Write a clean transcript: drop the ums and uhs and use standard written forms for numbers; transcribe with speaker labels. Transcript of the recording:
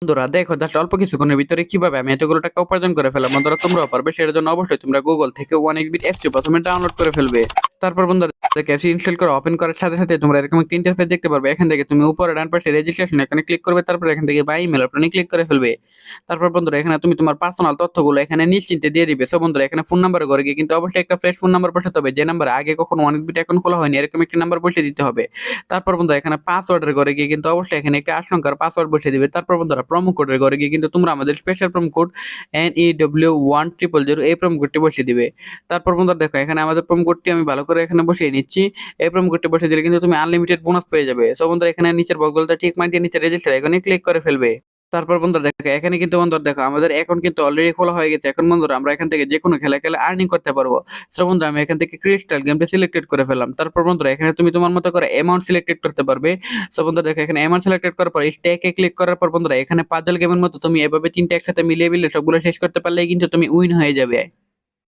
Speaker 1: বন্ধুরা দেখো জাস্ট অল্প কিছুক্ষণের ভিতরে কিভাবে আমি এতগুলো টাকা উপার্জন করে ফেললাম। বন্ধুরা তোমরাও পারবে, সেটার জন্য অবশ্যই তোমরা গুগল থেকে 1xBit অ্যাপসটি প্রথমে ডাউনলোড করে ফেলবে। তারপর বন্ধুরা অ্যাপসটি ইনস্টল করে ওপেন করার সাথে সাথে তোমরা এরকম একটা ইন্টারফেস দেখতে পারবে। এখান থেকে তুমি উপরে ডান পাশে রেজিস্ট্রেশন এখানে ক্লিক করবে, তারপর এখান থেকে বাই ইমেল অপশনে ক্লিক করে ফেলবে। তারপর বন্ধুরা এখানে তুমি তোমার পার্সোনাল তথ্যগুলো এখানে নিশ্চিন্তে দিয়ে দিবে। সো বন্ধুরা এখানে ফোন নাম্বার করে গিয়ে কিন্তু অবশ্যই একটা ফ্রেশ ফোন নাম্বার বসাতে হবে, যে নাম্বার আগে কখনো 1xBit অ্যাকাউন্ট খোলা হয়নি এরকম একটি নাম্বার বসিয়ে দিতে হবে। তারপর বন্ধুরা এখানে পাসওয়ার্ডের ঘরে গিয়ে কিন্তু অবশ্যই এখানে একটা আশঙ্কার পাসওয়ার্ড বসিয়ে দিবে। তারপর বন্ধুরা প্রোমো কোডের ঘরে গিয়ে কিন্তু তোমরা আমাদের স্পেশাল প্রোমো কোড NEW1000 এই প্রোমো কোডটি বসিয়ে দিবে। তারপর বন্ধুরা দেখো এখানে আমাদের প্রোমো কোডটি আমি ভালো করে এখানে বসিয়ে নিচ্ছি। এই প্রোমো কোডটি বসিয়ে দিলে কিন্তু তুমি আনলিমিটেড বোনাস পেয়ে যাবে। সো বন্ধুরা এখানে নিচের বক্সগুলোতে টিক মার্ক দিয়ে নিচে রেজিস্টার এখানে ক্লিক করে ফেলবে। তারপর বন্ধুরা দেখো এখানে কিন্তু বন্ধুরা দেখো আমাদের অ্যাকাউন্ট কিন্তু অলরেডি খোলা হয়ে গেছে। এখন বন্ধুরা আমরা এখান থেকে যে কোনো খেলা খেলে আর্নিং করতে পারবো। সো বন্ধুরা আমি এখান থেকে ক্রিস্টাল গেমটা সিলেক্টেড করে ফেললাম। তারপর বন্ধুরা এখানে তুমি তোমার মতো করে অ্যামাউন্ট সিলেক্টেড করতে পারবে। সো বন্ধুরা দেখো এখানে অ্যামাউন্ট সিলেক্টেড করার পর স্ট্যাকে ক্লিক করার পর বন্ধুরা এখানে পাজল গেমের মতো তুমি এভাবে তিনটা একসাথে মিলিয়ে মিলিয়ে সবগুলো শেষ করতে পারলেই কিন্তু তুমি উইন হয়ে যাবে।